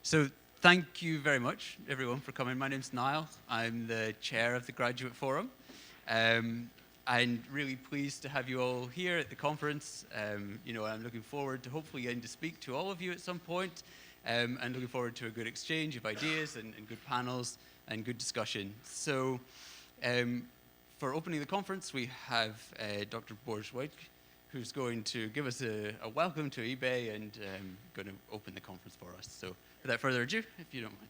So thank you very much, everyone, for coming. My name's Niall. I'm the chair of the Graduate Forum. I'm really pleased to have you all here at the conference. I'm looking forward to hopefully getting to speak to all of you at some point, and looking forward to a good exchange of ideas and good panels and good discussion. So for opening the conference, we have Dr. Borge Wietzke, who's going to give us a welcome to IBEI and going to open the conference for us. So without further ado, if you don't mind.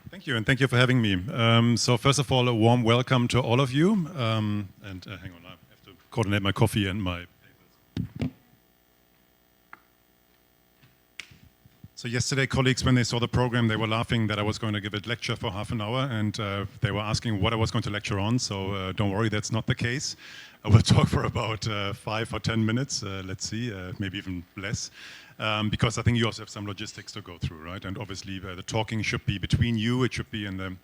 Thank you, and thank you for having me. So first of all, a warm welcome to all of you. Hang on, I have to coordinate my coffee and my papers. So yesterday, colleagues, when they saw the program, they were laughing that I was going to give a lecture for half an hour, and they were asking what I was going to lecture on. So don't worry, that's not the case. I will talk for about 5 or 10 minutes, let's see, maybe even less, because I think you also have some logistics to go through, right? And obviously, the talking should be between you. It should be in the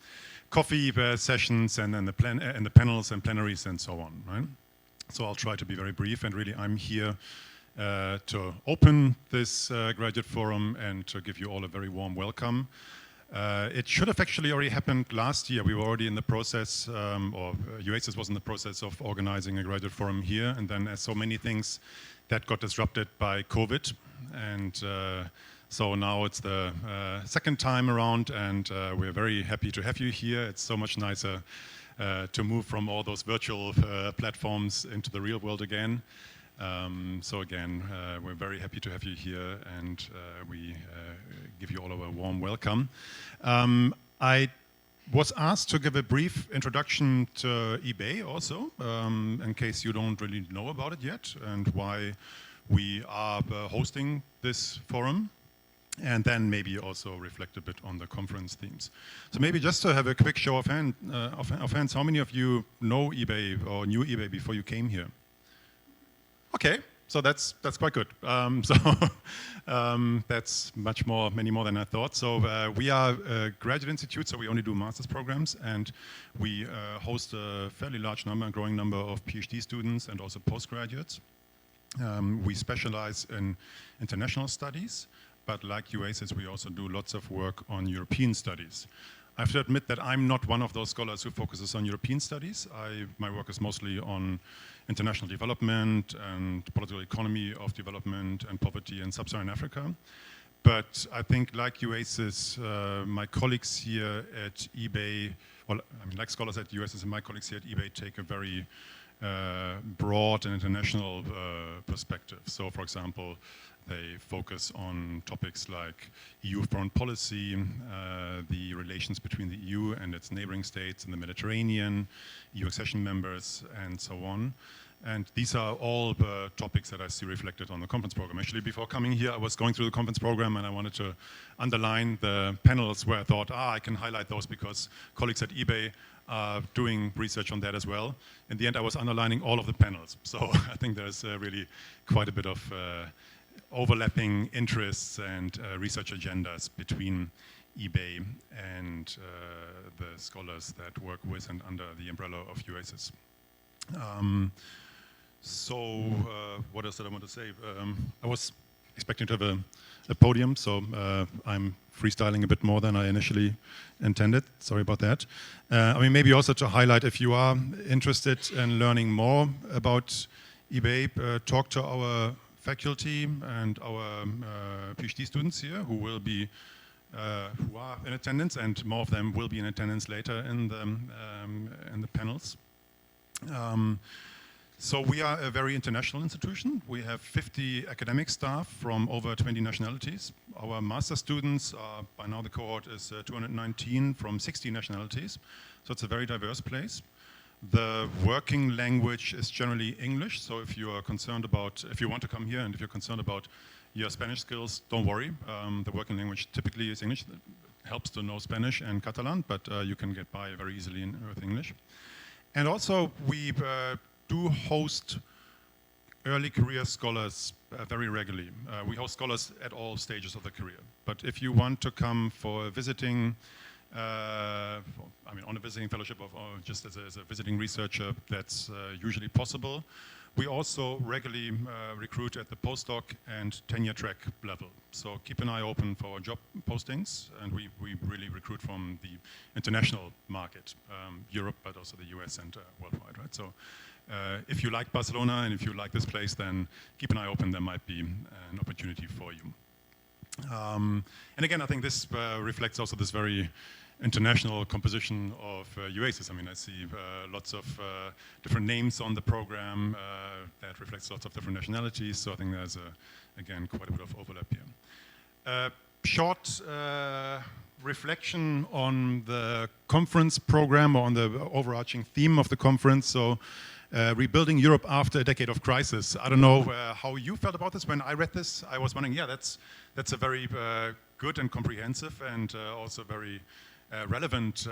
coffee sessions and then the panels and plenaries and so on, right? So I'll try to be very brief, and really, I'm here to open this graduate forum and to give you all a very warm welcome. It should have actually already happened last year. We were already in the process, or UACES was in the process of organizing a graduate forum here, and then as so many things, that got disrupted by COVID. And so now it's the second time around, and we're very happy to have you here. It's so much nicer to move from all those virtual platforms into the real world again. So again, we're very happy to have you here, and we give you all a warm welcome. I was asked to give a brief introduction to IBEI also, in case you don't really know about it yet, and why we are hosting this forum, and then maybe also reflect a bit on the conference themes. So maybe just to have a quick show of hands, how many of you know IBEI or knew IBEI before you came here? Okay, so that's quite good. That's many more than I thought. So we are a graduate institute, so we only do master's programs, and we host a fairly large number, a growing number of PhD students and also postgraduates. We specialize in international studies, but like UACES, we also do lots of work on European studies. I have to admit that I'm not one of those scholars who focuses on European studies. My work is mostly on international development and political economy of development and poverty in sub-Saharan Africa. But I think like UACES, my colleagues here at IBEI, like scholars at UACES and my colleagues here at IBEI take a very broad and international perspective. So for example, they focus on topics like EU foreign policy, the relations between the EU and its neighboring states in the Mediterranean, EU accession members, and so on. And these are all the topics that I see reflected on the conference program. Actually, before coming here, I was going through the conference program, and I wanted to underline the panels where I thought, I can highlight those because colleagues at IBEI are doing research on that as well. In the end, I was underlining all of the panels. So I think there's really quite a bit of overlapping interests and research agendas between IBEI and the scholars that work with and under the umbrella of UACES. What else did I want to say? I was expecting to have a podium, so I'm freestyling a bit more than I initially intended. Sorry about that. Maybe also to highlight, if you are interested in learning more about IBEI, talk to our faculty and our PhD students here who are in attendance, and more of them will be in attendance later in the panels. So we are a very international institution. We have 50 academic staff from over 20 nationalities. Our master students are, by now the cohort is 219 from 60 nationalities. So it's a very diverse place. The working language is generally English. So if you want to come here and if you're concerned about your Spanish skills, don't worry. The working language typically is English. It helps to know Spanish and Catalan, but you can get by very easily with English. And also we do host early career scholars very regularly. We host scholars at all stages of the career. But if you want to come for visiting, on a visiting fellowship or just as a visiting researcher, that's usually possible. We also regularly recruit at the postdoc and tenure track level. So keep an eye open for our job postings, and we really recruit from the international market, Europe, but also the US and worldwide, right? So if you like Barcelona and if you like this place, then keep an eye open. There might be an opportunity for you. And again, I think this reflects also this very international composition of UACES. I mean, I see lots of different names on the program that reflects lots of different nationalities. So I think there's, again, quite a bit of overlap here. Short reflection on the conference program, or on the overarching theme of the conference. So rebuilding Europe after a decade of crisis. I don't know how you felt about this. When I read this, I was wondering, yeah, that's a very good and comprehensive and also very relevant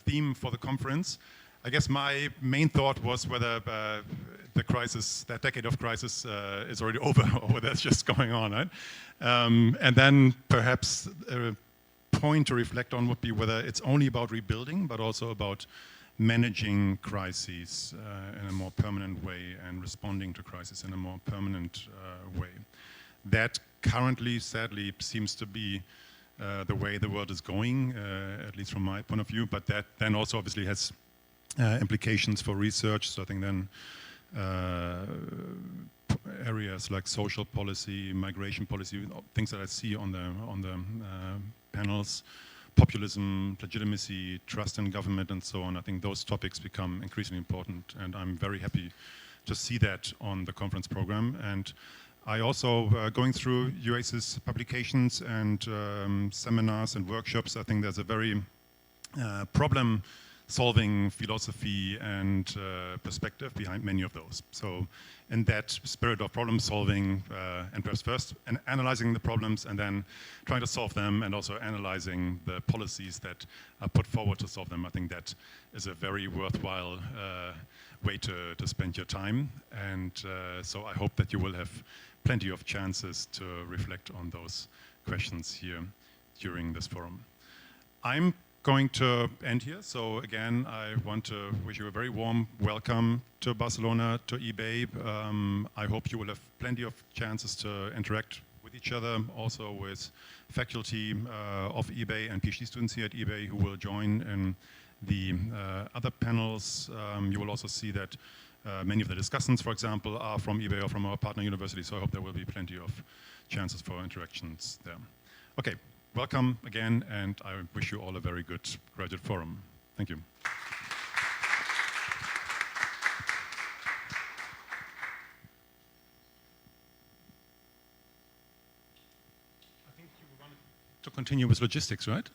theme for the conference. I guess my main thought was whether the crisis, that decade of crisis, is already over or whether it's just going on, right? And then perhaps a point to reflect on would be whether it's only about rebuilding, but also about managing crises in a more permanent way and responding to crises in a more permanent way. That currently, sadly, seems to be the way the world is going, at least from my point of view, but that then also obviously has implications for research. So I think then areas like social policy, migration policy, things that I see on the panels, populism, legitimacy, trust in government, and so on. I think those topics become increasingly important, and I'm very happy to see that on the conference program. And I also, going through UACES publications and seminars and workshops, I think there's a very problem-solving philosophy and perspective behind many of those. So in that spirit of problem-solving, and perhaps first analyzing the problems and then trying to solve them, and also analyzing the policies that are put forward to solve them, I think that is a very worthwhile way to spend your time. And so I hope that you will have plenty of chances to reflect on those questions here during this forum. I'm going to end here. So again, I want to wish you a very warm welcome to Barcelona, to IBEI. I hope you will have plenty of chances to interact with each other, also with faculty of IBEI and PhD students here at IBEI who will join in the other panels. You will also see that many of the discussants, for example, are from IBEI or from our partner university, so I hope there will be plenty of chances for interactions there. Okay, welcome again, and I wish you all a very good graduate forum. Thank you. I think you wanted to continue with logistics, right?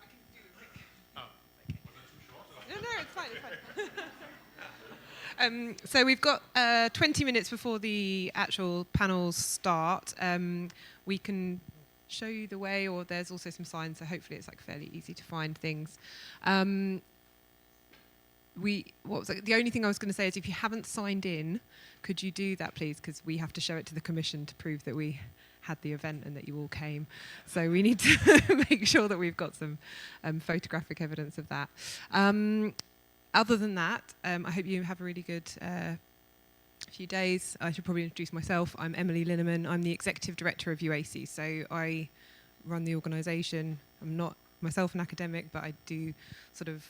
I can do a quick. Oh, okay. Was that too short? No, it's fine. So we've got 20 minutes before the actual panels start. We can show you the way, or there's also some signs, so hopefully it's like fairly easy to find things. The only thing I was going to say is if you haven't signed in, could you do that, please? Because we have to show it to the commission to prove that we had the event and that you all came. So we need to make sure that we've got some photographic evidence of that. Other than that, I hope you have a really good few days. I should probably introduce myself. I'm Emily Linneman. I'm the Executive Director of UACES. So I run the organisation. I'm not myself an academic, but I do sort of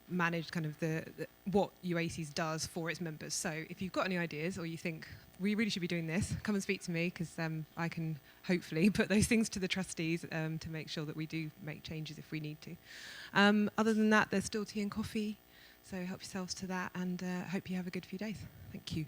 manage kind of the what UACES does for its members. So if you've got any ideas or you think we really should be doing this, come and speak to me, because I can hopefully put those things to the trustees to make sure that we do make changes if we need to. Other than that, there's still tea and coffee, so help yourselves to that, and hope you have a good few days. Thank you.